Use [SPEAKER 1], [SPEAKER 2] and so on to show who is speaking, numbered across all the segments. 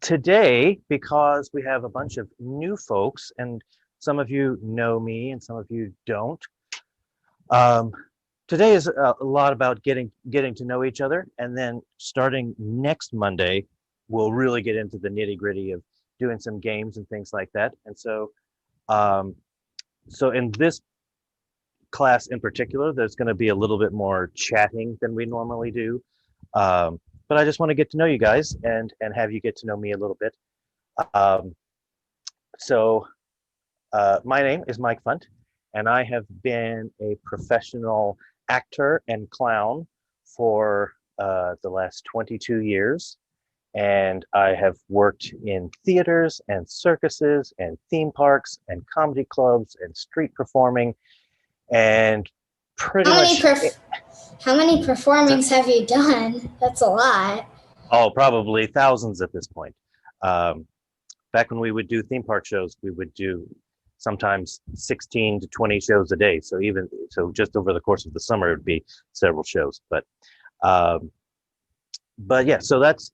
[SPEAKER 1] Today, because we have a bunch of new folks, and some of you know me and some of you don't, um, today is a lot about getting to know each other, and then starting next Monday, we'll really get into the nitty gritty of doing some games and things like that. And um, so in this class in particular, there's going to be a little bit more chatting than we normally do. But I just want to get to know you guys and have you get to know me a little bit. Um, so my name is Mike Funt, and I have been a professional actor and clown for the last 22 years. And I have worked in theaters and circuses and theme parks and comedy clubs and street performing and pretty
[SPEAKER 2] How many
[SPEAKER 1] much,
[SPEAKER 2] perf- how many performings have you done? That's a lot.
[SPEAKER 1] oh, probably thousands at this point. Um, Back when we would do theme park shows, we would do sometimes 16 to 20 shows a day. So just over the course of the summer, it would be several shows. Um, but yeah, so that's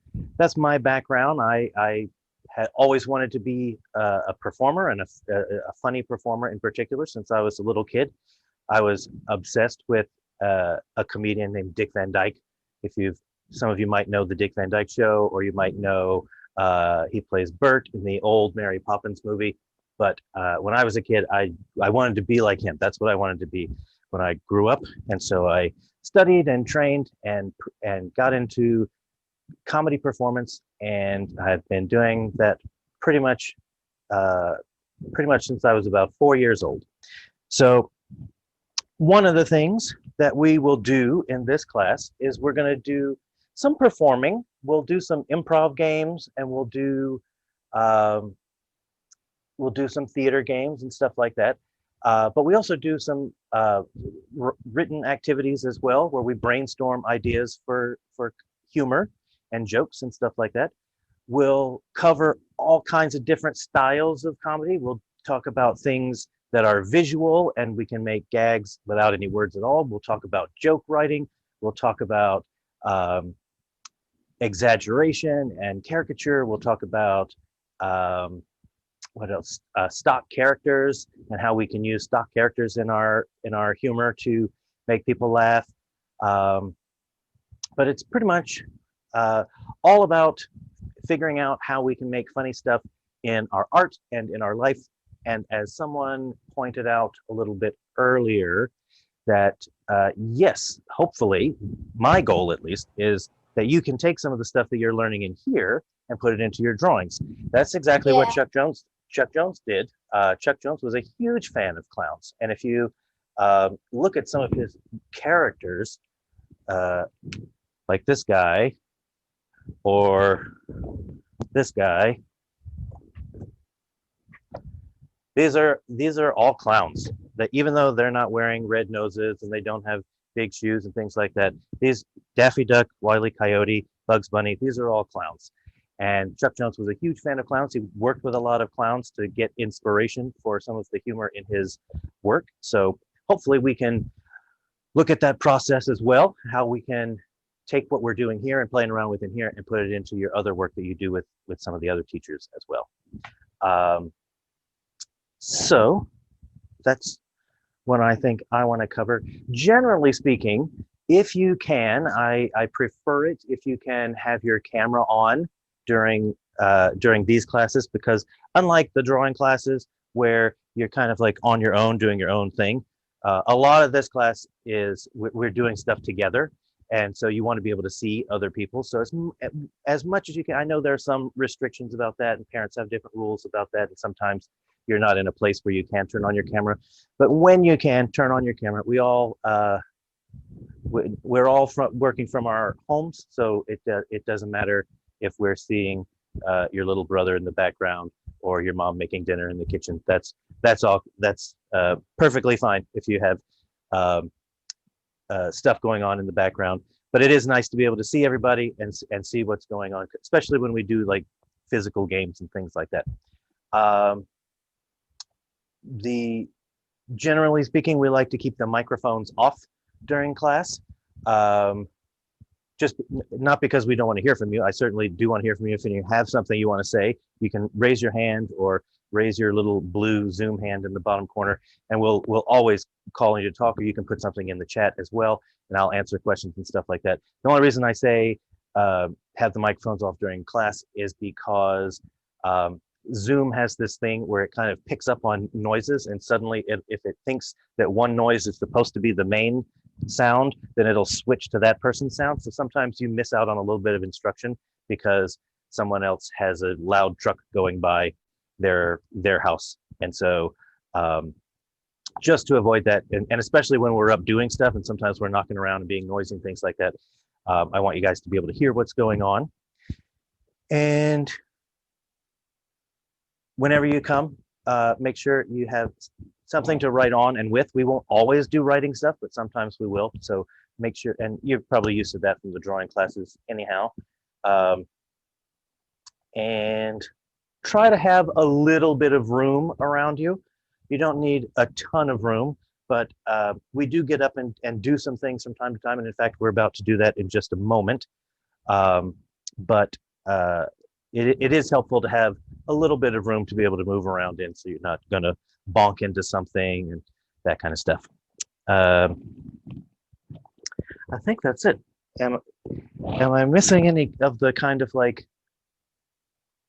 [SPEAKER 1] my background. I had always wanted to be a performer and a funny performer in particular since I was a little kid. I was obsessed with a comedian named Dick Van Dyke. If you've Some of you might know the Dick Van Dyke Show, or you might know he plays Bert in the old Mary Poppins movie. But when I was a kid, I wanted to be like him. That's what I wanted to be when I grew up, and so I studied and trained and got into comedy performance, and I've been doing that pretty much uh, pretty much since I was about 4 years old. So one of the things that we will do in this class is we're going to do some performing. We'll do some improv games, and um, we'll do some theater games and stuff like that. But we also do some written activities as well, where we brainstorm ideas for humor and jokes and stuff like that. We'll cover all kinds of different styles of comedy. We'll talk about things that are visual and we can make gags without any words at all. We'll talk about joke writing. We'll talk about um, exaggeration and caricature. We'll talk about um, what else? Stock characters and how we can use stock characters in our humor to make people laugh. Um, but it's pretty much uh, all about figuring out how we can make funny stuff in our art and in our life. And as someone pointed out a little bit earlier, that yes, hopefully, my goal at least is that you can take some of the stuff that you're learning in here and put it into your drawings. That's exactly what
[SPEAKER 2] Yeah.
[SPEAKER 1] Chuck Jones did. Chuck Jones was a huge fan of clowns, and if you look at some of his characters, uh, like this guy or this guy, these are all clowns. That even though they're not wearing red noses and they don't have big shoes and things like that, these Daffy Duck, Wile E. Coyote, Bugs Bunny, these are all clowns. And Chuck Jones was a huge fan of clowns. He worked with a lot of clowns to get inspiration for some of the humor in his work. So hopefully we can look at that process as well, how we can take what we're doing here and playing around with in here and put it into your other work that you do with some of the other teachers as well. Um, so that's what I think I want to cover. Generally speaking, if you can, I prefer it if you can have your camera on during these classes, because unlike the drawing classes where you're kind of like on your own doing your own thing, a lot of this class is we're doing stuff together, and so you want to be able to see other people. So as much as you can, I know there are some restrictions about that, and parents have different rules about that, and sometimes you're not in a place where you can turn on your camera. But when you can turn on your camera, we're all working from our homes, so it doesn't matter if we're seeing your little brother in the background or your mom making dinner in the kitchen. That's perfectly fine if you have um, stuff going on in the background. But it is nice to be able to see everybody and see what's going on, especially when we do like physical games and things like that. Um, the Generally speaking, we like to keep the microphones off during class. Um, just not because we don't want to hear from you. I certainly do want to hear from you. If you have something you want to say, you can raise your hand or raise your little blue Zoom hand in the bottom corner, and we'll always call on you to talk, or you can put something in the chat as well, and I'll answer questions and stuff like that. The only reason I say have the microphones off during class is because Zoom has this thing where it kind of picks up on noises, and suddenly if it thinks that one noise is supposed to be the main sound, then it'll switch to that person's sound. So sometimes you miss out on a little bit of instruction because someone else has a loud truck going by their house. And so just to avoid that, and especially when we're up doing stuff and sometimes we're knocking around and being noisy and things like that, I want you guys to be able to hear what's going on. And whenever you come, make sure you have something to write on and with. We won't always do writing stuff, but sometimes we will. So make sure, and you're probably used to that from the drawing classes anyhow. And try to have a little bit of room around you. You don't need a ton of room, but we do get up and do some things from time to time. And in fact, we're about to do that in just a moment. But it is helpful to have a little bit of room to be able to move around in, so you're not gonna bonk into something and that kind of stuff. I think that's it. Am I missing any of the kind of like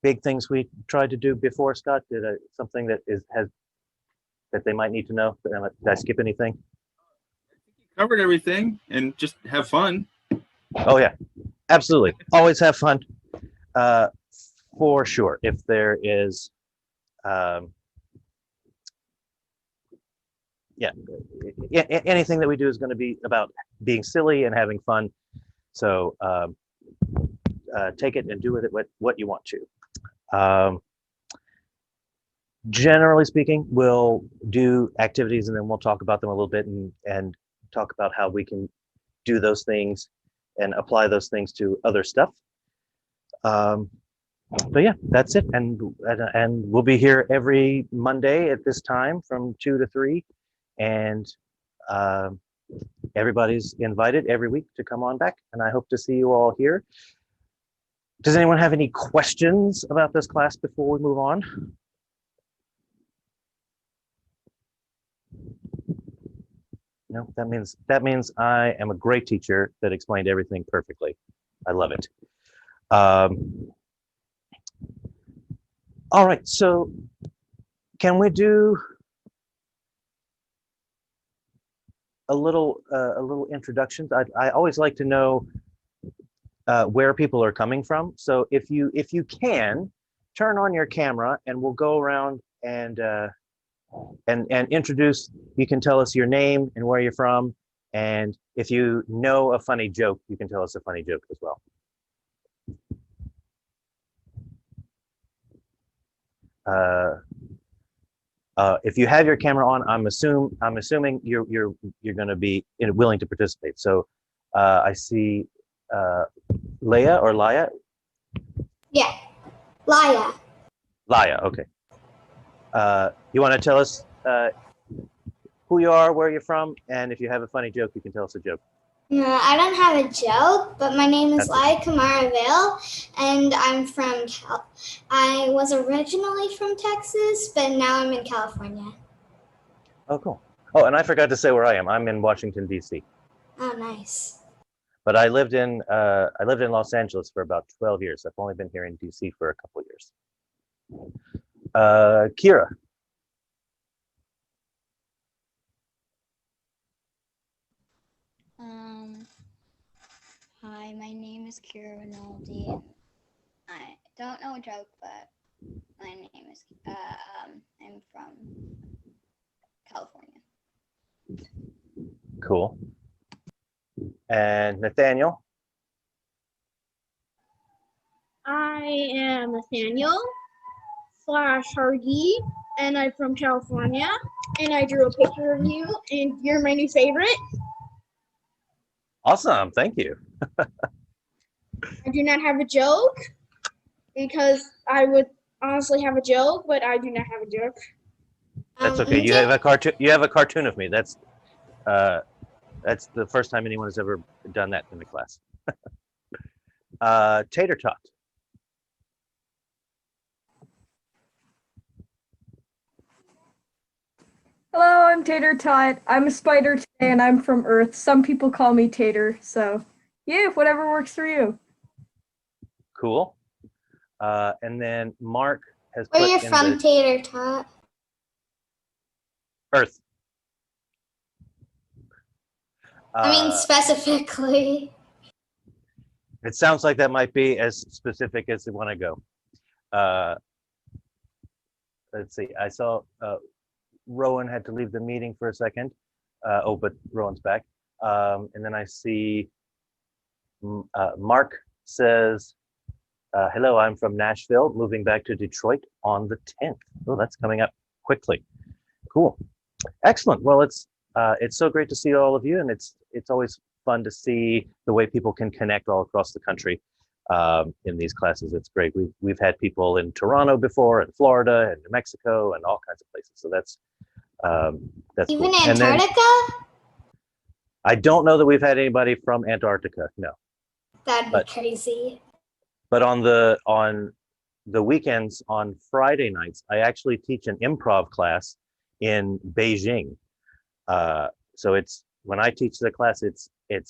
[SPEAKER 1] big things we tried to do before, Scott? Something that that they might need to know? Did I skip anything?
[SPEAKER 3] Covered everything, and just have fun.
[SPEAKER 1] Oh yeah, absolutely. Always have fun. For sure. If there is, anything that we do is going to be about being silly and having fun. So take it and do with it what you want to. Generally speaking, we'll do activities and then we'll talk about them a little bit and talk about how we can do those things and apply those things to other stuff. But yeah, that's it. And we'll be here every Monday at this time from 2 to 3. And everybody's invited every week to come on back. And I hope to see you all here. Does anyone have any questions about this class before we move on? No, that means I am a great teacher that explained everything perfectly. I love it. All right, so can we do a little introductions? I always like to know where people are coming from. So if you can, turn on your camera and we'll go around and introduce. You can tell us your name and where you're from, and if you know a funny joke, you can tell us a funny joke as well. If you have your camera on, I'm assuming you're going to be willing to participate. So I see Leia or Laya.
[SPEAKER 2] Yeah, Laya.
[SPEAKER 1] Laya, okay. You want to tell us who you are, where you're from, and if you have a funny joke, you can tell us a joke.
[SPEAKER 2] No, I don't have a joke, but my name is Laya Kamara Vale, and I'm from I was originally from Texas, but now I'm in California.
[SPEAKER 1] Oh, cool. Oh, and I forgot to say where I am. I'm in Washington, D.C.
[SPEAKER 2] Oh, nice.
[SPEAKER 1] But I lived in Los Angeles for about 12 years. I've only been here in D.C. for a couple of years. Kira.
[SPEAKER 4] Hi, my name is Kira Rinaldi. I don't know a joke, but my name is, I'm from California.
[SPEAKER 1] Cool. And Nathaniel.
[SPEAKER 5] I am Nathaniel /Hardy, and I'm from California, and I drew a picture of you, and you're my new favorite.
[SPEAKER 1] Awesome, thank you.
[SPEAKER 5] I do not have a joke, because I would honestly have a joke, but I do not have a joke.
[SPEAKER 1] That's okay. You have a cartoon. You have a cartoon of me. That's the first time anyone has ever done that in the class. Tater Tot.
[SPEAKER 6] Hello, I'm Tater Tot. I'm a spider today and I'm from Earth. Some people call me Tater, so yeah, whatever works for you.
[SPEAKER 1] Cool. And then Mark has
[SPEAKER 2] Where
[SPEAKER 1] put
[SPEAKER 2] you're
[SPEAKER 1] in
[SPEAKER 2] from,
[SPEAKER 1] the
[SPEAKER 2] Tater Tot?
[SPEAKER 1] Earth.
[SPEAKER 2] I mean, specifically.
[SPEAKER 1] It sounds like that might be as specific as they want to go. Let's see. I saw Rowan had to leave the meeting for a second. Oh, but Rowan's back. And then I see Mark says, hello, I'm from Nashville, moving back to Detroit on the 10th. Oh, that's coming up quickly. Cool. Excellent. Well, it's so great to see all of you, and it's always fun to see the way people can connect all across the country in these classes. It's great. We've had people in Toronto before, and Florida, and New Mexico, and all kinds of places. So that's
[SPEAKER 2] Even
[SPEAKER 1] cool. And then
[SPEAKER 2] Antarctica?
[SPEAKER 1] I don't know that we've had anybody from Antarctica. No.
[SPEAKER 2] That'd be crazy.
[SPEAKER 1] But on the weekends, on Friday nights, I actually teach an improv class in Beijing. So it's when I teach the class, it's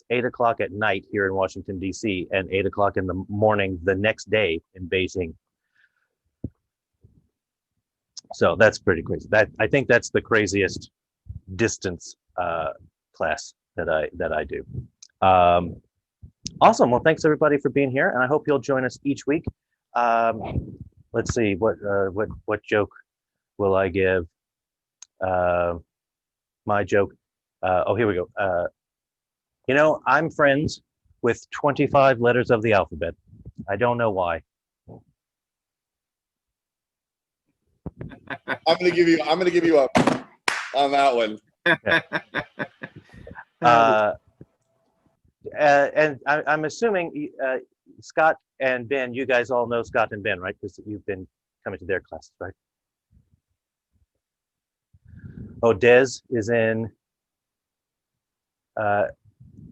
[SPEAKER 1] 8 o'clock at night here in Washington D.C. and 8 o'clock in the morning the next day in Beijing. So that's pretty crazy. I think that's the craziest distance class that I do. Awesome. Well, thanks everybody for being here, and I hope you'll join us each week. Let's see what joke will I give. My joke. Oh, here we go. I'm friends with 25 letters of the alphabet. I don't know why.
[SPEAKER 7] I'm gonna give you up on that one.
[SPEAKER 1] And I'm assuming Scott and Ben, you guys all know Scott and Ben, right? Because you've been coming to their classes, right? Oh, Des is in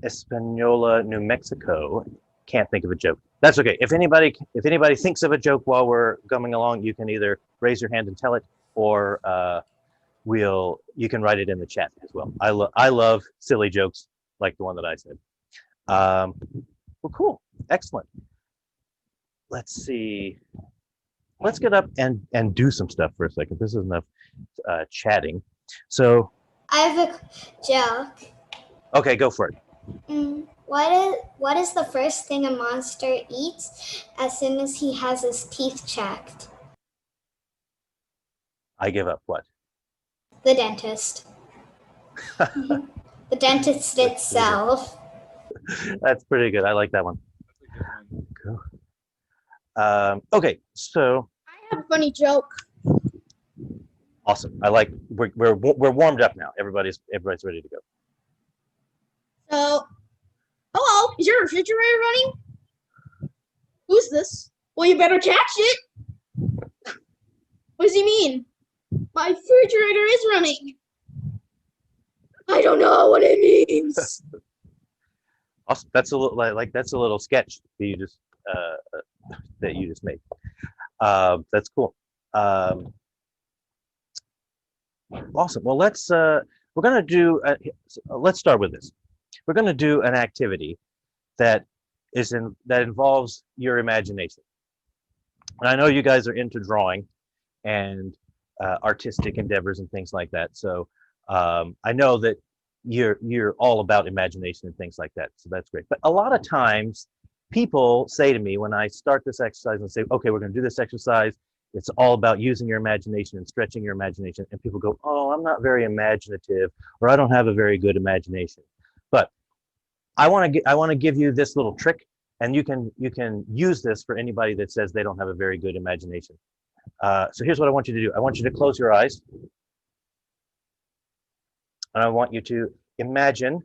[SPEAKER 1] Espanola, New Mexico. Can't think of a joke. That's okay. If anybody thinks of a joke while we're going along, you can either raise your hand and tell it, or you can write it in the chat as well. I love silly jokes like the one that I said. Well, cool, excellent. Let's see. Let's get up and do some stuff for a second. This is enough chatting. So
[SPEAKER 2] I have a joke.
[SPEAKER 1] Okay, go for it.
[SPEAKER 2] What is the first thing a monster eats as soon as he has his teeth checked?
[SPEAKER 1] I give up. What?
[SPEAKER 2] The dentist. The dentist itself.
[SPEAKER 1] That's pretty good. I like that one. Cool. Okay, so
[SPEAKER 5] I have a funny joke.
[SPEAKER 1] awesome. I like. We're warmed up now. Everybody's ready to go.
[SPEAKER 5] So, hello, is your refrigerator running? Who's this? Well, you better catch it. What does he mean? My refrigerator is running. I don't know what it means.
[SPEAKER 1] Awesome. That's a little that's a little sketch that you just made. That's cool. Awesome. Well, let's start with this. We're going to do an activity that involves your imagination. And I know you guys are into drawing and artistic endeavors and things like that. So I know that you're all about imagination and things like that. So that's great. But a lot of times people say to me when I start this exercise and say, okay, we're going to do this exercise. It's all about using your imagination and stretching your imagination. And people go, oh, I'm not very imaginative, or I don't have a very good imagination. But I want to give you this little trick, and you can use this for anybody that says they don't have a very good imagination. So here's what I want you to do. I want you to close your eyes, and I want you to imagine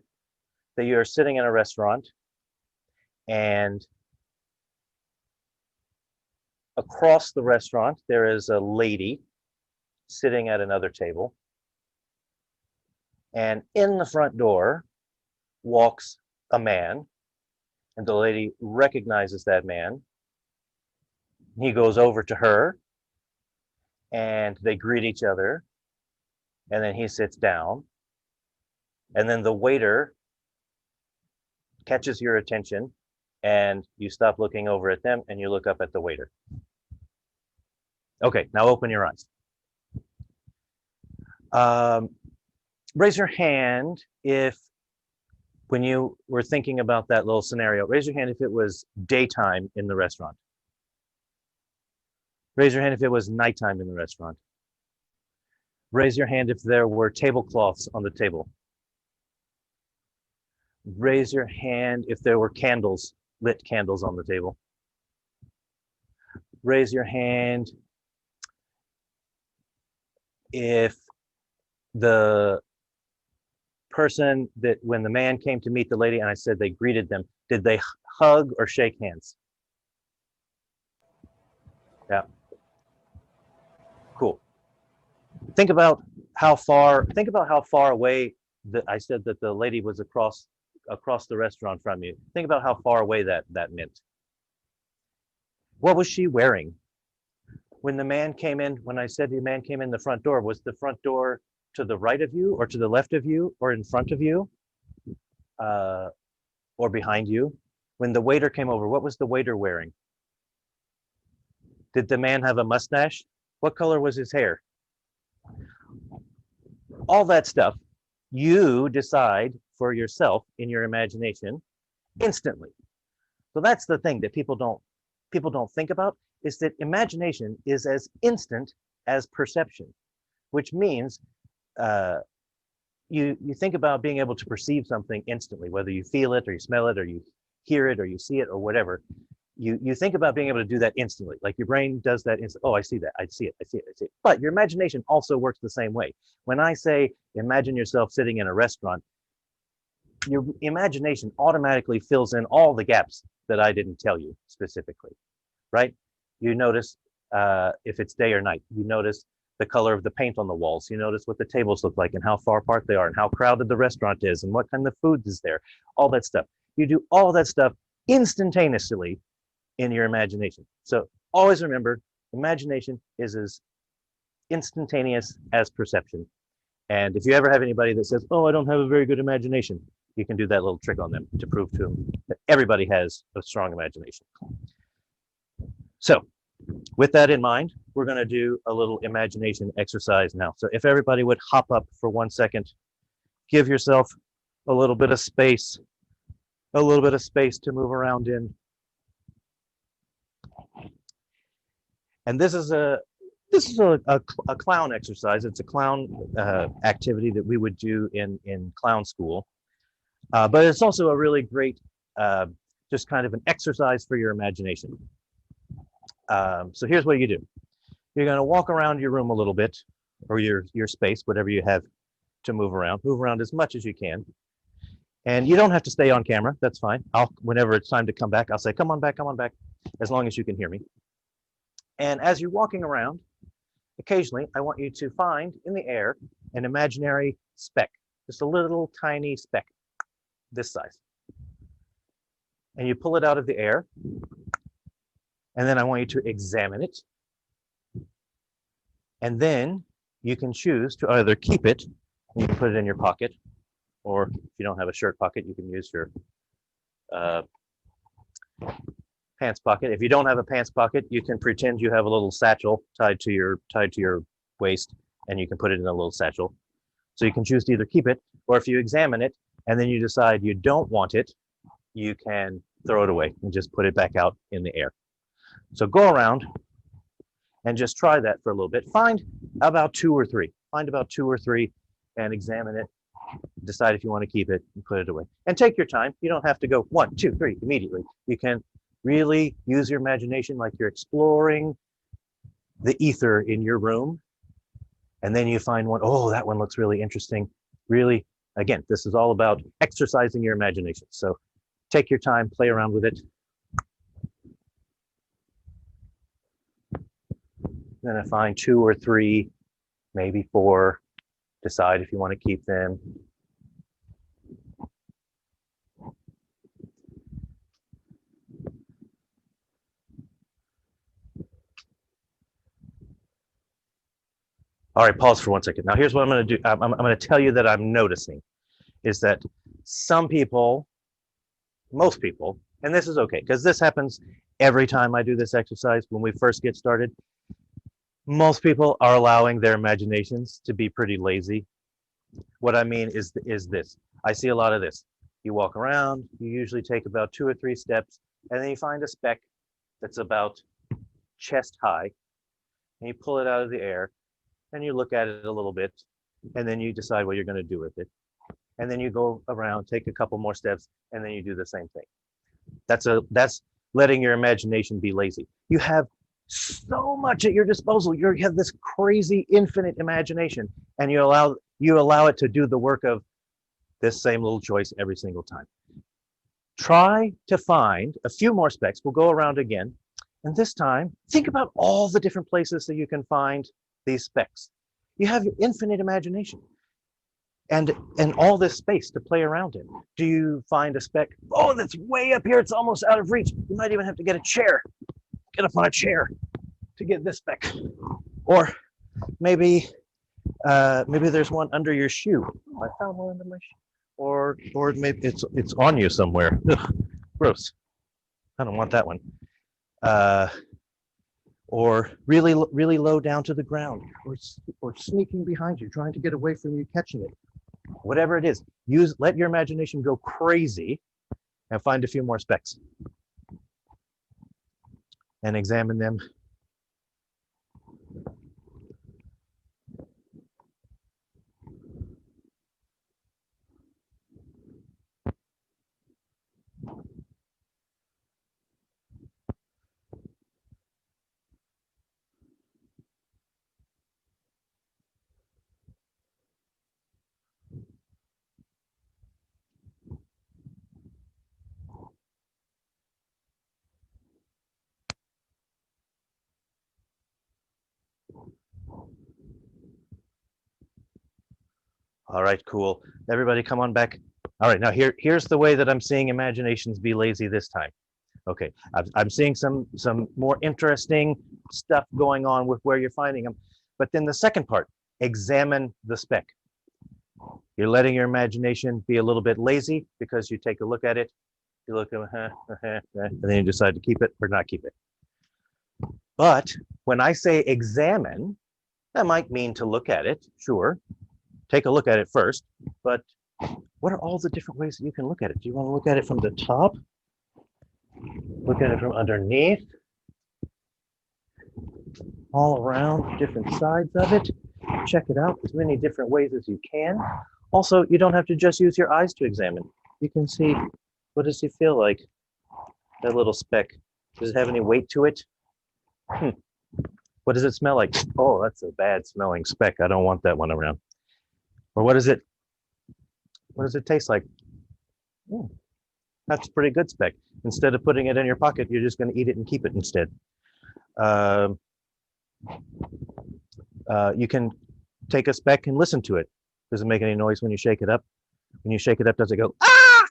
[SPEAKER 1] that you're sitting in a restaurant, and across the restaurant there is a lady sitting at another table, and in the front door walks a man, And the lady recognizes that man. He goes over to her and they greet each other. And then he sits down. And then the waiter catches your attention and you stop looking over at them and you look up at the waiter. Okay, now open your eyes. Raise your hand if, when you were thinking about that little scenario, raise your hand if it was daytime in the restaurant. Raise your hand if it was nighttime in the restaurant. Raise your hand if there were tablecloths on the table. Raise your hand if there were candles, lit candles on the table. Raise your hand if the person that, when the man came to meet the lady and I said they greeted them, did they hug or shake hands? Yeah. Cool. Think about how far away that I said that the lady was across the restaurant from you. Think about how far away that meant. What was she wearing? When the man came in, when I said the man came in the front door, was the front door to the right of you or to the left of you or in front of you or behind you? When the waiter came over, what was the waiter wearing? Did the man have a mustache? What color was his hair? All that stuff, you decide for yourself in your imagination instantly. So that's the thing that people don't think about, is that imagination is as instant as perception, which means you think about being able to perceive something instantly, whether you feel it or you smell it or you hear it or you see it or whatever. You think about being able to do that instantly, like your brain does that instantly. Oh, I see that, I see it, I see it, I see it. But your imagination also works the same way. When I say imagine yourself sitting in a restaurant, your imagination automatically fills in all the gaps that I didn't tell you specifically, right? You notice if it's day or night. You notice the color of the paint on the walls. You notice what the tables look like and how far apart they are and how crowded the restaurant is and what kind of food is there, all that stuff. You do all that stuff instantaneously in your imagination. So always remember, imagination is as instantaneous as perception. And if you ever have anybody that says, oh, I don't have a very good imagination, you can do that little trick on them to prove to them that everybody has a strong imagination. So with that in mind, we're going to do a little imagination exercise now. So if everybody would hop up for 1 second, give yourself a little bit of space to move around in. And this is a clown exercise. It's a clown activity that we would do in clown school. But it's also a really great, just kind of an exercise for your imagination. So here's what you do. You're going to walk around your room a little bit, or your space, whatever you have to move around. Move around as much as you can. And you don't have to stay on camera. That's fine. Whenever it's time to come back, I'll say, come on back, as long as you can hear me. And as you're walking around, occasionally, I want you to find in the air an imaginary speck, just a little tiny speck, this size. And you pull it out of the air, and then I want you to examine it. And then you can choose to either keep it, and you can put it in your pocket, or if you don't have a shirt pocket, you can use your pants pocket. If you don't have a pants pocket, you can pretend you have a little satchel tied to your waist, and you can put it in a little satchel. So you can choose to either keep it, or if you examine it and then you decide you don't want it, you can throw it away and just put it back out in the air. So go around and just try that for a little bit. Find about two or three and examine it. Decide if you want to keep it and put it away. And take your time. You don't have to go 1, 2, 3 immediately. You can really use your imagination like you're exploring the ether in your room. And then you find one, oh, that one looks really interesting. Really, again, this is all about exercising your imagination. So take your time, play around with it. Then I find 2 or 3, maybe 4. Decide if you want to keep them. All right, pause for 1 second. Now here's what I'm going to do. I'm going to tell you that I'm noticing is that some people, most people, and this is okay, because this happens every time I do this exercise when we first get started. Most people are allowing their imaginations to be pretty lazy. What I mean is this. I see a lot of this. You walk around, you usually take about 2 or 3 steps, and then you find a speck that's about chest high, and you pull it out of the air, and you look at it a little bit, and then you decide what you're going to do with it. And then you go around, take a couple more steps, and then you do the same thing. That's letting your imagination be lazy. You have so much at your disposal. You have this crazy infinite imagination, and you allow it to do the work of this same little choice every single time. Try to find a few more specks. We'll go around again, and this time think about all the different places that you can find these specks. You have infinite imagination and all this space to play around in. Do you find a speck? Oh, that's way up here. It's almost out of reach. You might even have to get a chair. Get up on a chair to get this speck. Or maybe there's one under your shoe. I found one under my shoe. Or maybe it's on you somewhere. Ugh, gross. I don't want that one. Or really low down to the ground, or sneaking behind you, trying to get away from you catching it. Whatever it is, let your imagination go crazy and find a few more specks and examine them. All right, cool. Everybody come on back. All right, now here's the way that I'm seeing imaginations be lazy this time. Okay, I'm seeing some more interesting stuff going on with where you're finding them. But then the second part, examine the speck. You're letting your imagination be a little bit lazy because you take a look at it, you look at and then you decide to keep it or not keep it. But when I say examine, that might mean to look at it, sure. Take a look at it first, but what are all the different ways that you can look at it? Do you want to look at it from the top? Look at it from underneath? All around, different sides of it? Check it out as many different ways as you can. Also, you don't have to just use your eyes to examine. You can see, what does it feel like? That little speck. Does it have any weight to it? What does it smell like? Oh, that's a bad smelling speck. I don't want that one around. Or what does it taste like? That's a pretty good speck. Instead of putting it in your pocket, you're just going to eat it and keep it instead. You can take a speck and listen to it. Does it make any noise when you shake it up? When you shake it up, does it go, ah?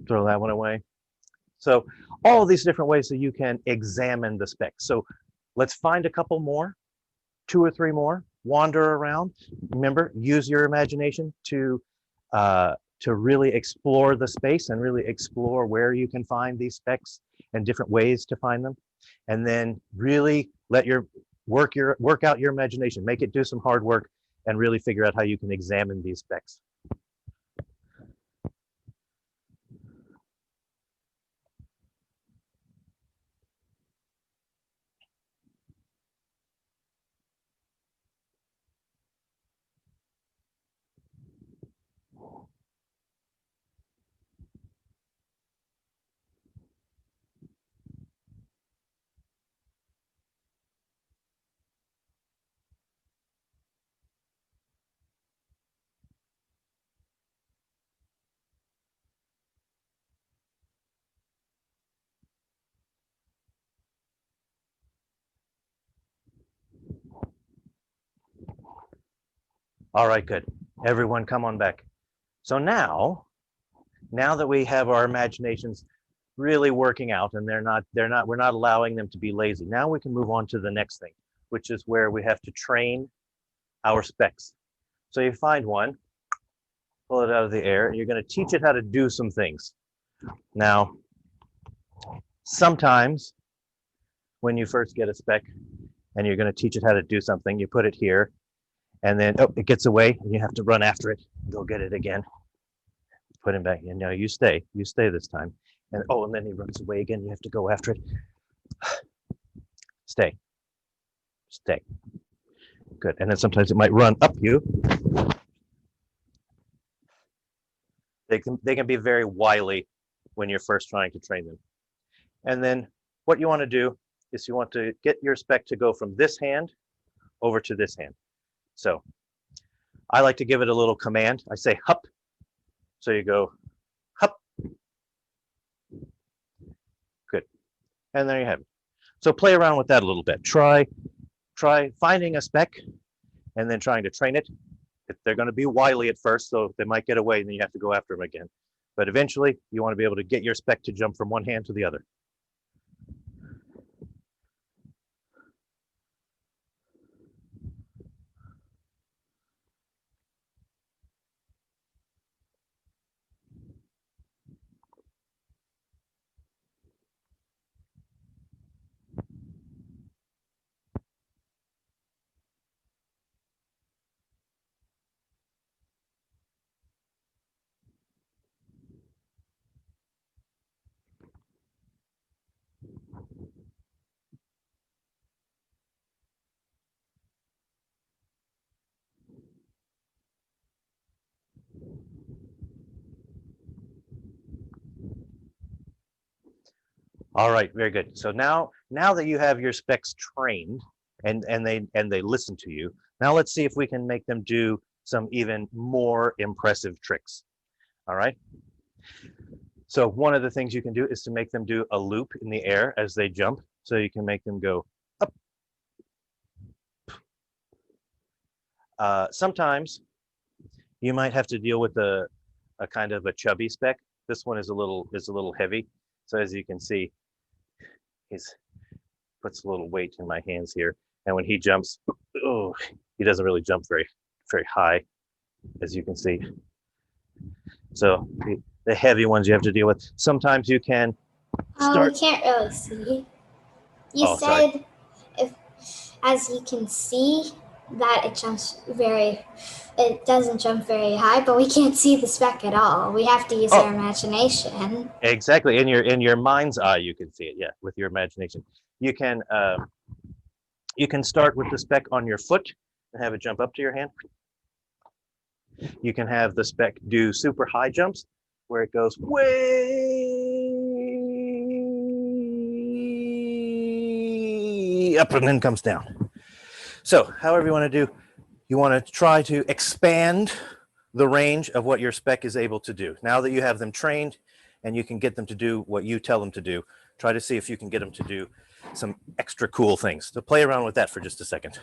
[SPEAKER 1] Throw that one away. So all these different ways that you can examine the speck. So let's find a couple more, 2 or 3 more, wander around. Remember, use your imagination to really explore the space and really explore where you can find these specks and different ways to find them. And then really let work out your imagination, make it do some hard work and really figure out how you can examine these specks. All right, good. Everyone come on back. So now that we have our imaginations really working out and we're not allowing them to be lazy, now we can move on to the next thing. which is where we have to train our specs. So you find one, pull it out of the air, and you're going to teach it how to do some things. Now, sometimes when you first get a speck and you're going to teach it how to do something, you put it here, and then it gets away, and you have to run after it, go get it again, put him back in. Now you stay this time, and and then he runs away again. You have to go after it. Stay. Good. And then sometimes it might run up you. They can be very wily when you're first trying to train them. And then what you want to do is you want to get your speck to go from this hand over to this hand. So I like to give it a little command. I say hup. So you go hup. Good. And there you have it. So play around with that a little bit. Try finding a speck and then trying to train it. They're going to be wily at first, so they might get away and then you have to go after them again. But eventually you want to be able to get your speck to jump from one hand to the other. All right, very good. So now that you have your specs trained and they listen to you, now let's see if we can make them do some even more impressive tricks. All right. So one of the things you can do is to make them do a loop in the air as they jump. So you can make them go up. Sometimes you might have to deal with a kind of a chubby speck. This one is a little heavy. So as you can see, he puts a little weight in my hands here. And when he jumps, he doesn't really jump very high, as you can see. So the heavy ones you have to deal with. Sometimes you can start.
[SPEAKER 2] We can't really see. You said
[SPEAKER 1] Sorry.
[SPEAKER 2] if, as you can see, that it doesn't jump very high, but we can't see the speck at all. We have to use our imagination.
[SPEAKER 1] Exactly. In your mind's eye, you can see it. Yeah, with your imagination. You can start with the speck on your foot and have it jump up to your hand. You can have the speck do super high jumps where it goes way up and then comes down. So however you want to do, you want to try to expand the range of what your speck is able to do. Now that you have them trained and you can get them to do what you tell them to do, try to see if you can get them to do some extra cool things. So play around with that for just a second.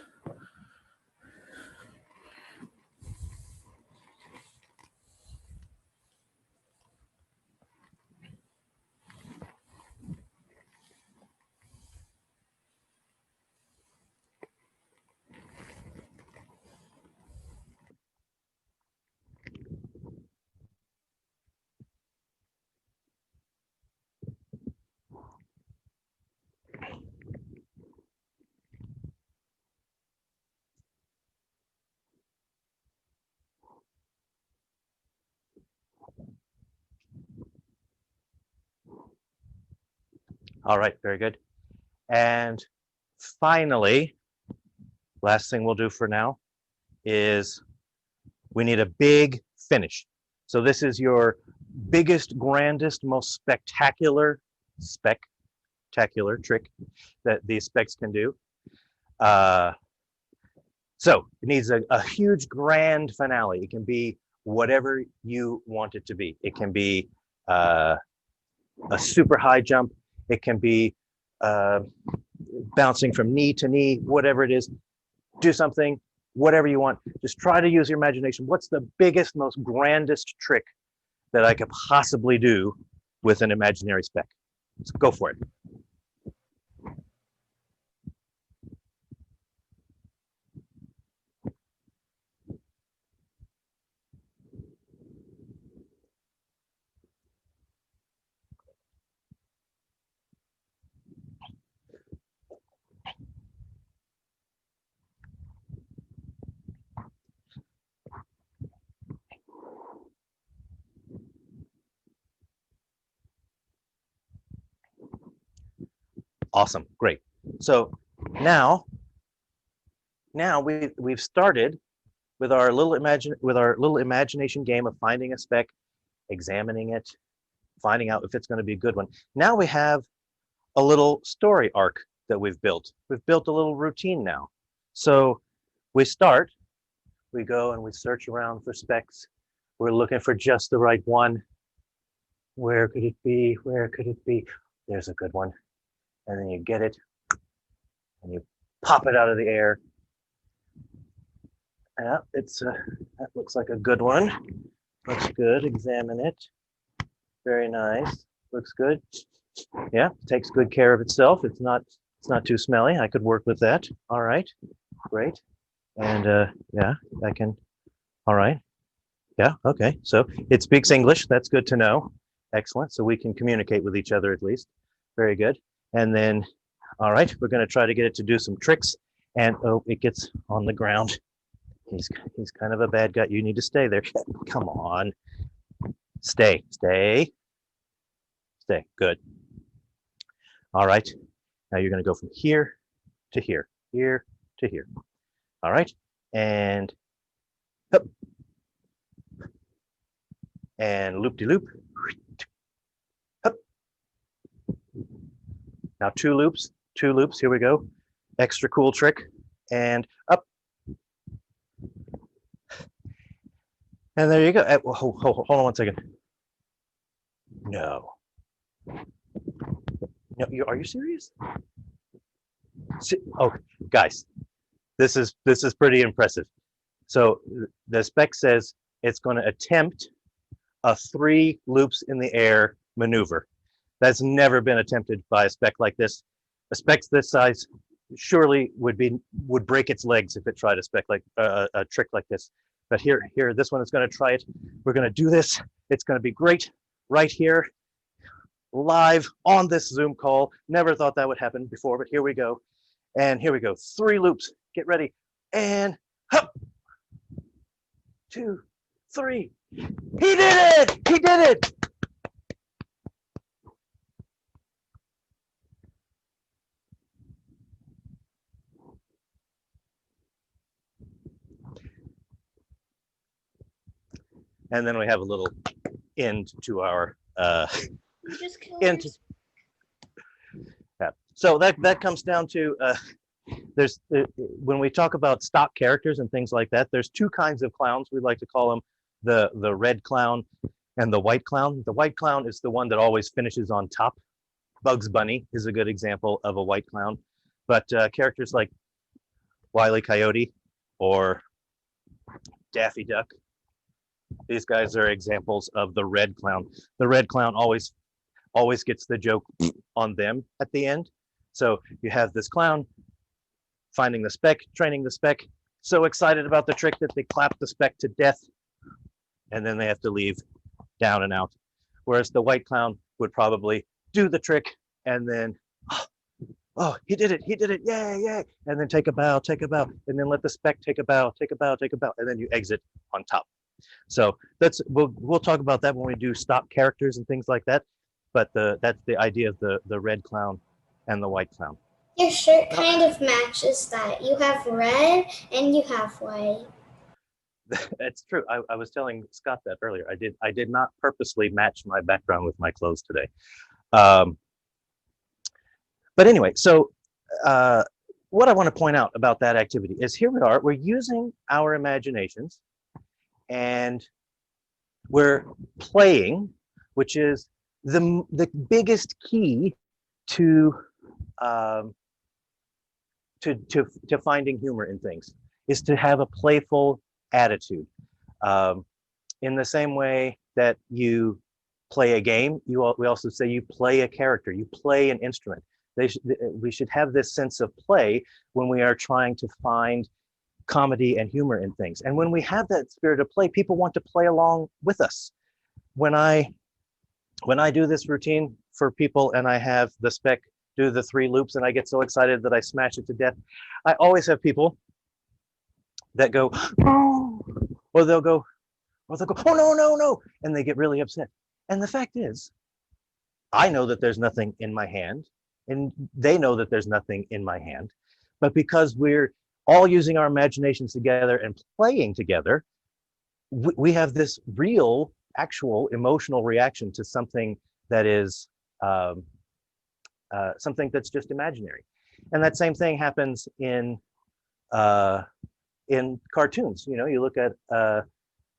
[SPEAKER 1] All right, very good. And finally, last thing we'll do for now is we need a big finish. So this is your biggest, grandest, most spectacular trick that these specs can do. So it needs a huge, grand finale. It can be whatever you want it to be. It can be a super high jump. It can be bouncing from knee to knee, whatever it is. Do something, whatever you want. Just try to use your imagination. What's the biggest, most grandest trick that I could possibly do with an imaginary speck? So go for it. Awesome, great. So now we've started with our little imagination game of finding a speck, examining it, finding out if it's going to be a good one. Now we have a little story arc that we've built. We've built a little routine now. So we go and we search around for specks. We're looking for just the right one. Where could it be? Where could it be? There's a good one. And then you get it and you pop it out of the air. Yeah, that looks like a good one. Looks good. Examine it. Very nice. Looks good. Yeah, takes good care of itself. It's not too smelly. I could work with that. All right, great. And yeah, I can. All right. Yeah. Okay. So it speaks English. That's good to know. Excellent. So we can communicate with each other at least. Very good. And then, all right, we're going to try to get it to do some tricks. And oh, it gets on the ground. He's kind of a bad guy. You need to stay there. Come on. Stay. Good. All right. Now you're going to go from here to here, here to here. All right. And up. And loop-de-loop. Up. Now two loops. Here we go. Extra cool trick. And up. And there you go. Hold on one second. No. No, are you serious? Oh, guys, this is pretty impressive. So the spec says it's going to attempt a 3 loops in the air maneuver. That's never been attempted by a spec like this. A spec this size surely would break its legs if it tried a trick like this. But here, this one is going to try it. We're going to do this. It's going to be great right here, live on this Zoom call. Never thought that would happen before, but here we go. And here we go. 3 loops. Get ready. And hop. 2, 3. He did it! He did it! And then we have a little end to our end. Yeah. So that comes down to there's when we talk about stock characters and things like that, there's 2 kinds of clowns. We like to call them the red clown and the white clown. The white clown is the one that always finishes on top. Bugs Bunny is a good example of a white clown. But characters like Wile E. Coyote or Daffy Duck, these guys are examples of the red clown. The red clown always gets the joke on them at the end. So you have this clown finding the speck, training the speck, so excited about the trick that they clap the speck to death, and then they have to leave down and out. Whereas the white clown would probably do the trick and then, oh, he did it, yay, and then take a bow, and then let the speck take a bow, and then you exit on top. So we'll talk about that when we do stock characters and things like that. But that's the idea of the red clown and the white clown.
[SPEAKER 2] Your shirt kind of matches that. You have red and you have white.
[SPEAKER 1] That's true. I was telling Scott that earlier. I did not purposely match my background with my clothes today. But anyway, so what I want to point out about that activity is here we are. We're using our imaginations and we're playing, which is the biggest key to finding humor in things, is to have a playful attitude. In the same way that you play a game, we also say you play a character, you play an instrument. We should have this sense of play when we are trying to find comedy and humor in things. And when we have that spirit of play, people want to play along with us. When I do this routine for people and I have the spec do the 3 loops and I get so excited that I smash it to death, I always have people that go, oh, or they'll go, oh, no, and they get really upset. And the fact is, I know that there's nothing in my hand and they know that there's nothing in my hand. But because we're all using our imaginations together and playing together, we have this real, actual emotional reaction to something that is something that's just imaginary. And that same thing happens in cartoons. You know, you look at a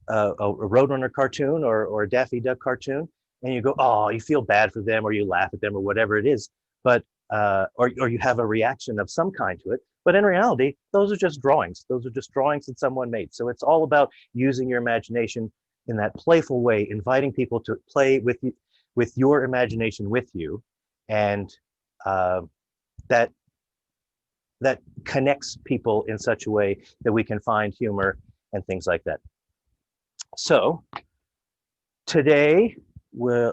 [SPEAKER 1] Roadrunner cartoon or a Daffy Duck cartoon, and you go, oh, you feel bad for them, or you laugh at them, or whatever it is. But or you have a reaction of some kind to it. But in reality, those are just drawings. Those are just drawings that someone made. So it's all about using your imagination in that playful way, inviting people to play with you, with your imagination with you, and that connects people in such a way that we can find humor and things like that. So today we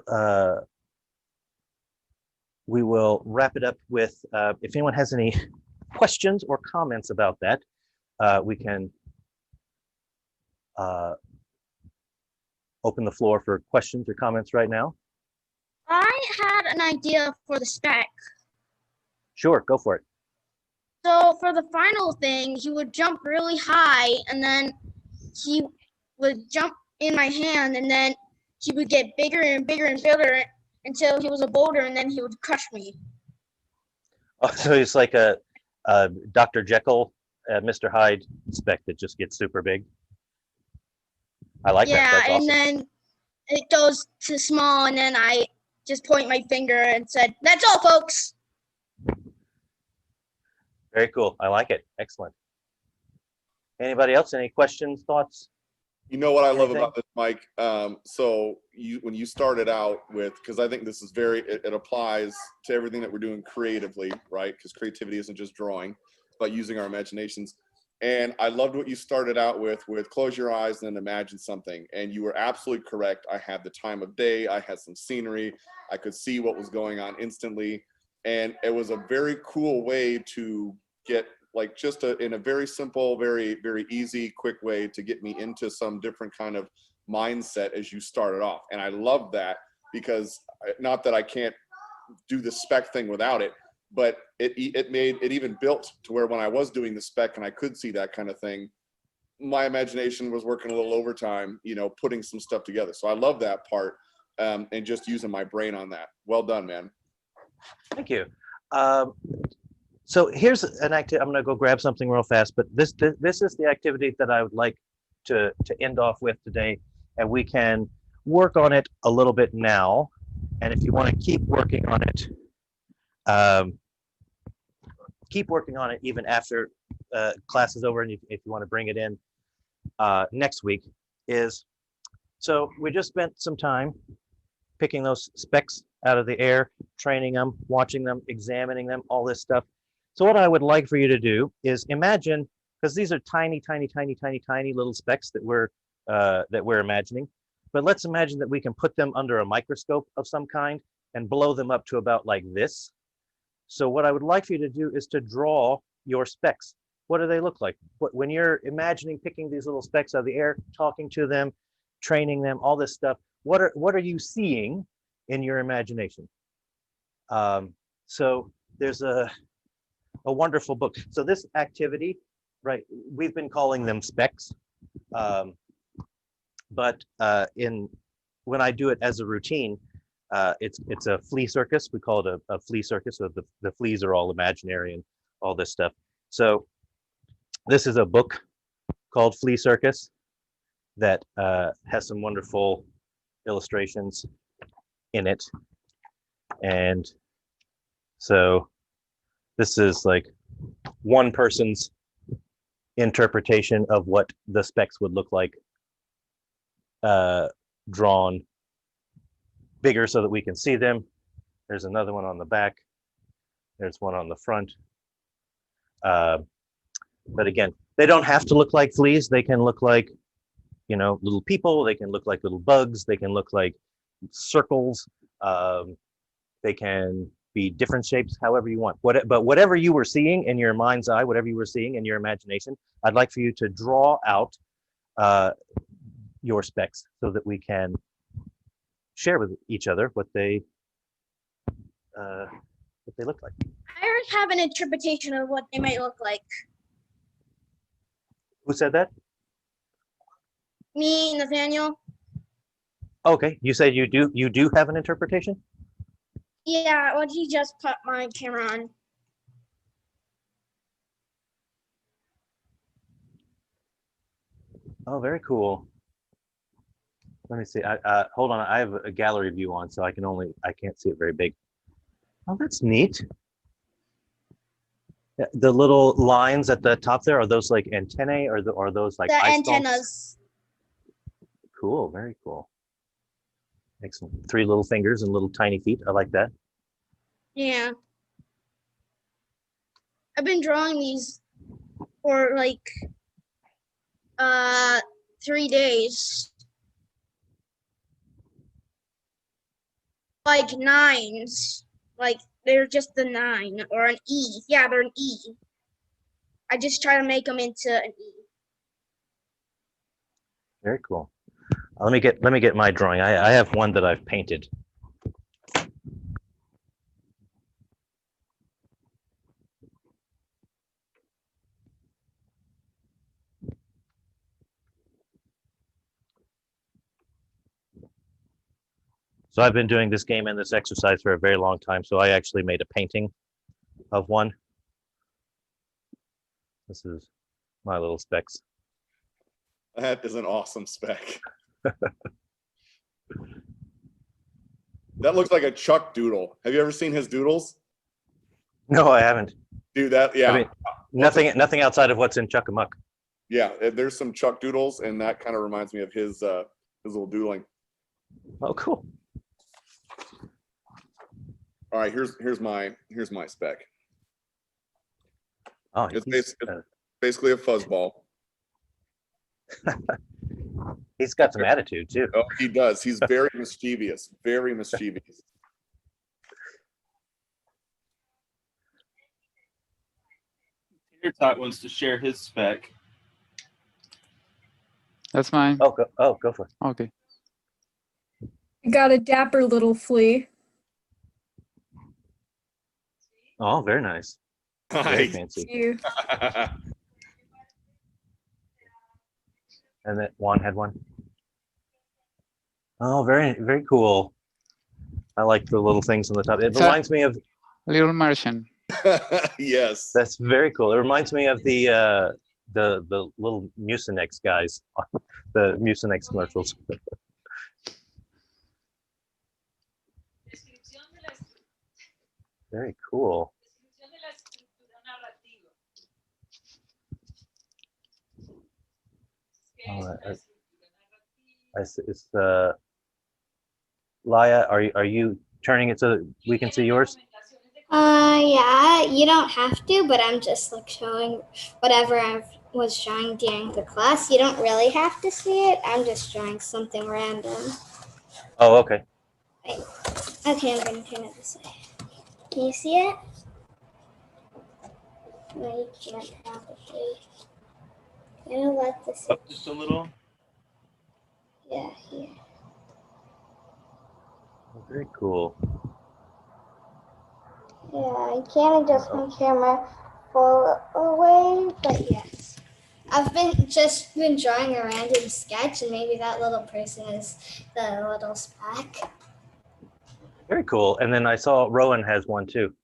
[SPEAKER 1] will wrap it up with, if anyone has any questions or comments about that, we can open the floor for questions or comments right now.
[SPEAKER 5] I had an idea for the spec.
[SPEAKER 1] Sure, go for it.
[SPEAKER 5] So for the final thing, he would jump really high, and then he would jump in my hand, and then he would get bigger and bigger and bigger until he was a boulder, and then he would crush me.
[SPEAKER 1] Oh, so it's like a Dr. Jekyll, Mr. Hyde spec that just gets super big. I like that. That's awesome.
[SPEAKER 5] And then it goes to small, and then I just point my finger and said, "That's all, folks."
[SPEAKER 1] Very cool. I like it. Excellent. Anybody else? Any questions, thoughts?
[SPEAKER 7] You know what I love
[SPEAKER 1] Anything?
[SPEAKER 7] about this, Mike? So when you started out with, because I think this is it applies to everything that we're doing creatively, right? Because creativity isn't just drawing, but using our imaginations. And I loved what you started out with close your eyes and then imagine something. And you were absolutely correct. I had the time of day. I had some scenery. I could see what was going on instantly. And it was a very cool way to get, like, just in a very simple, very, very easy, quick way to get me into some different kind of mindset as you started off. And I love that, because not that I can't do the spec thing without it, but it even built to where when I was doing the spec and I could see that kind of thing, my imagination was working a little overtime, you know, putting some stuff together. So I love that part, and just using my brain on that. Well done, man.
[SPEAKER 1] Thank you. So here's an activity. I'm going to go grab something real fast, but this is the activity that I would like to end off with today, and we can work on it a little bit now. And if you want to keep working on it, even after class is over, and if you want to bring it in next week, so we just spent some time picking those specks out of the air, training them, watching them, examining them, all this stuff. So what I would like for you to do is imagine, because these are tiny, tiny, tiny, tiny, tiny little specks that we're imagining, but let's imagine that we can put them under a microscope of some kind and blow them up to about like this. So what I would like for you to do is to draw your specks. What do they look like? When you're imagining picking these little specks out of the air, talking to them, training them, all this stuff, what are you seeing in your imagination? So there's a wonderful book. So this activity, right, we've been calling them specs, but when I do it as a routine, it's a flea circus. We call it a flea circus. So the fleas are all imaginary and all this stuff. So this is a book called Flea Circus that has some wonderful illustrations in it. And so this is like one person's interpretation of what the specs would look like, drawn bigger so that we can see them. There's another one on the back. There's one on the front. But again, they don't have to look like fleas. They can look like, you know, little people. They can look like little bugs. They can look like circles. They can be different shapes, however you want. But whatever you were seeing in your mind's eye, whatever you were seeing in your imagination, I'd like for you to draw out your specs so that we can share with each other what they what they look like.
[SPEAKER 5] I already have an interpretation of what they might look like.
[SPEAKER 1] Who said that?
[SPEAKER 5] Me, Nathaniel.
[SPEAKER 1] Okay, you said you do have an interpretation?
[SPEAKER 5] Yeah, well, he just put my camera on.
[SPEAKER 1] Oh, very cool. Let me see. Hold on. I have a gallery view on, so I can't see it very big. Oh, that's neat. The little lines at the top there, are those like antennae, or are those like
[SPEAKER 5] The
[SPEAKER 1] ice stalks?
[SPEAKER 5] antennas.
[SPEAKER 1] Cool, very cool. Excellent. 3 little fingers and little tiny feet. I like that.
[SPEAKER 5] Yeah. I've been drawing these for like 3 days. Like 9s. Like they're just the 9 or an E. Yeah, they're an E. I just try to make them into an E.
[SPEAKER 1] Very cool. Let me get my drawing. I have one that I've painted. So I've been doing this game and this exercise for a very long time. So I actually made a painting of one. This is my little specs.
[SPEAKER 7] That is an awesome spec. That looks like a Chuck doodle. Have you ever seen his doodles?
[SPEAKER 1] No, I haven't.
[SPEAKER 7] Dude, that, yeah.
[SPEAKER 1] I mean, nothing outside of what's in Chuck-a-Muck.
[SPEAKER 7] Yeah, there's some Chuck doodles, and that kind of reminds me of his little doodling.
[SPEAKER 1] Oh, cool.
[SPEAKER 7] All right, here's my spec.
[SPEAKER 1] Oh,
[SPEAKER 7] It's basically a fuzzball.
[SPEAKER 1] he's got some attitude too.
[SPEAKER 7] Oh, he does. He's very mischievous. Very mischievous.
[SPEAKER 3] Tater Tot wants to share his spec.
[SPEAKER 8] That's mine.
[SPEAKER 1] Go for it.
[SPEAKER 8] Okay.
[SPEAKER 6] You got a dapper little flea.
[SPEAKER 1] Oh, very nice. Very
[SPEAKER 7] Nice.
[SPEAKER 1] fancy.
[SPEAKER 6] You.
[SPEAKER 1] And that Juan had one. Oh, very, very cool. I like the little things on the top. It
[SPEAKER 8] So-
[SPEAKER 1] reminds me of,
[SPEAKER 8] Little Martian.
[SPEAKER 7] Yes.
[SPEAKER 1] that's very cool. It reminds me of the little Mucinex guys, the Mucinex commercials. Very cool. It's Laya, are you turning it so that we can see yours?
[SPEAKER 2] Yeah, you don't have to, but I'm just like showing whatever I was showing during the class. You don't really have to see it. I'm just showing something random.
[SPEAKER 1] Oh, okay.
[SPEAKER 2] Okay, I'm gonna turn it this way. Can you see it? No, you can't probably. I'm gonna let this.
[SPEAKER 3] Up just a little.
[SPEAKER 2] Yeah, here.
[SPEAKER 1] Very cool.
[SPEAKER 2] Yeah, I can't adjust my camera full away, but yes. I've been drawing a random sketch, and maybe that little person is the little speck.
[SPEAKER 1] Very cool. And then I saw Rowan has one too.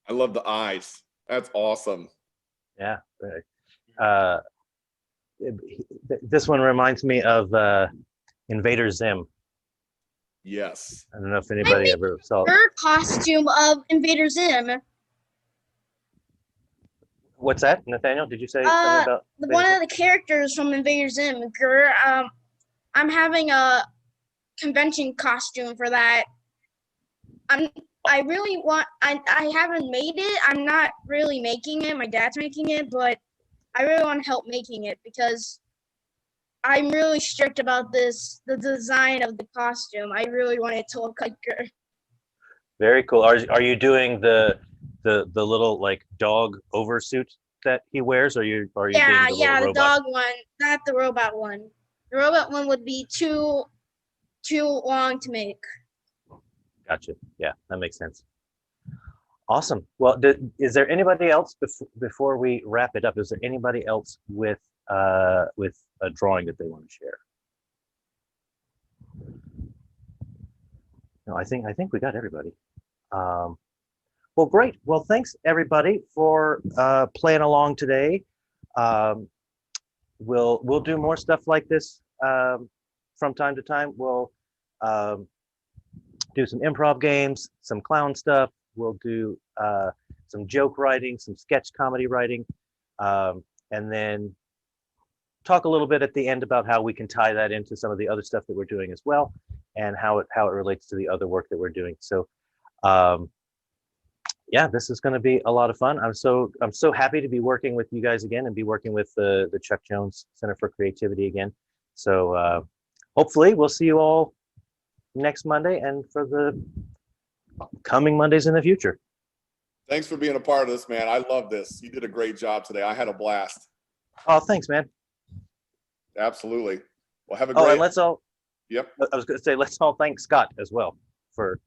[SPEAKER 7] I love the eyes. That's awesome.
[SPEAKER 1] Yeah. This one reminds me of Invader Zim.
[SPEAKER 7] Yes.
[SPEAKER 1] I don't know if anybody ever saw it.
[SPEAKER 5] Her costume of Invader Zim.
[SPEAKER 1] What's that, Nathaniel? Did you say something about
[SPEAKER 5] One of the characters from Invader Zim. I'm having a convention costume for that. I really want. I haven't made it. I'm not really making it. My dad's making it, but I really want to help making it because I'm really strict about the design of the costume. I really want it to look like her.
[SPEAKER 1] Very cool. Are you doing the little like dog oversuit that he wears? Or are you doing the
[SPEAKER 5] Yeah,
[SPEAKER 1] little
[SPEAKER 5] the
[SPEAKER 1] robot?
[SPEAKER 5] dog one, not the robot one. The robot one would be too long to make.
[SPEAKER 1] Gotcha. Yeah, that makes sense. Awesome. Well, is there anybody else before we wrap it up? Is there anybody else with a drawing that they want to share? No, I think we got everybody. Well, great. Well, thanks everybody for playing along today. We'll do more stuff like this from time to time. We'll do some improv games, some clown stuff. We'll do some joke writing, some sketch comedy writing, and then talk a little bit at the end about how we can tie that into some of the other stuff that we're doing as well, and how it relates to the other work that we're doing. So, yeah, this is going to be a lot of fun. I'm so happy to be working with you guys again and be working with the Chuck Jones Center for Creativity again. So hopefully we'll see you all next Monday and for the coming Mondays in the future.
[SPEAKER 7] Thanks for being a part of this, man. I love this. You did a great job today. I had a blast.
[SPEAKER 1] Oh, thanks, man.
[SPEAKER 7] Absolutely. Well, have a great.
[SPEAKER 1] Oh, and let's all.
[SPEAKER 7] Yep.
[SPEAKER 1] I was going to say let's all thank Scott as well for.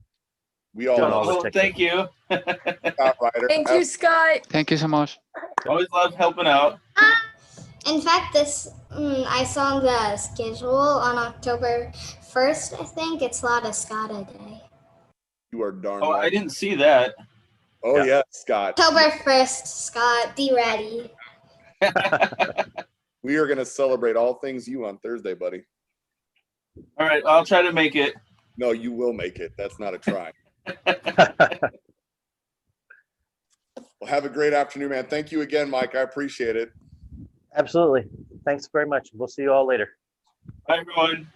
[SPEAKER 7] We all.
[SPEAKER 1] Doing all this
[SPEAKER 3] Oh, thank you.
[SPEAKER 7] Scott Ryder.
[SPEAKER 6] Thank you, Scott.
[SPEAKER 8] Thank you so much.
[SPEAKER 3] Always love helping out.
[SPEAKER 2] In fact, I saw the schedule on October 1st, I think. It's Lotta Scotta Day.
[SPEAKER 7] You are darn
[SPEAKER 3] Oh,
[SPEAKER 7] right.
[SPEAKER 3] I didn't see that.
[SPEAKER 7] Oh,
[SPEAKER 1] Yeah.
[SPEAKER 7] yeah, Scott.
[SPEAKER 2] October 1st, Scott, be ready.
[SPEAKER 7] We are going to celebrate all things you on Thursday, buddy.
[SPEAKER 3] All right, I'll try to make it.
[SPEAKER 7] No, you will make it. That's not a try. Well, have a great afternoon, man. Thank you again, Mike. I appreciate it.
[SPEAKER 1] Absolutely. Thanks very much. We'll see you all later.
[SPEAKER 3] Bye, everyone.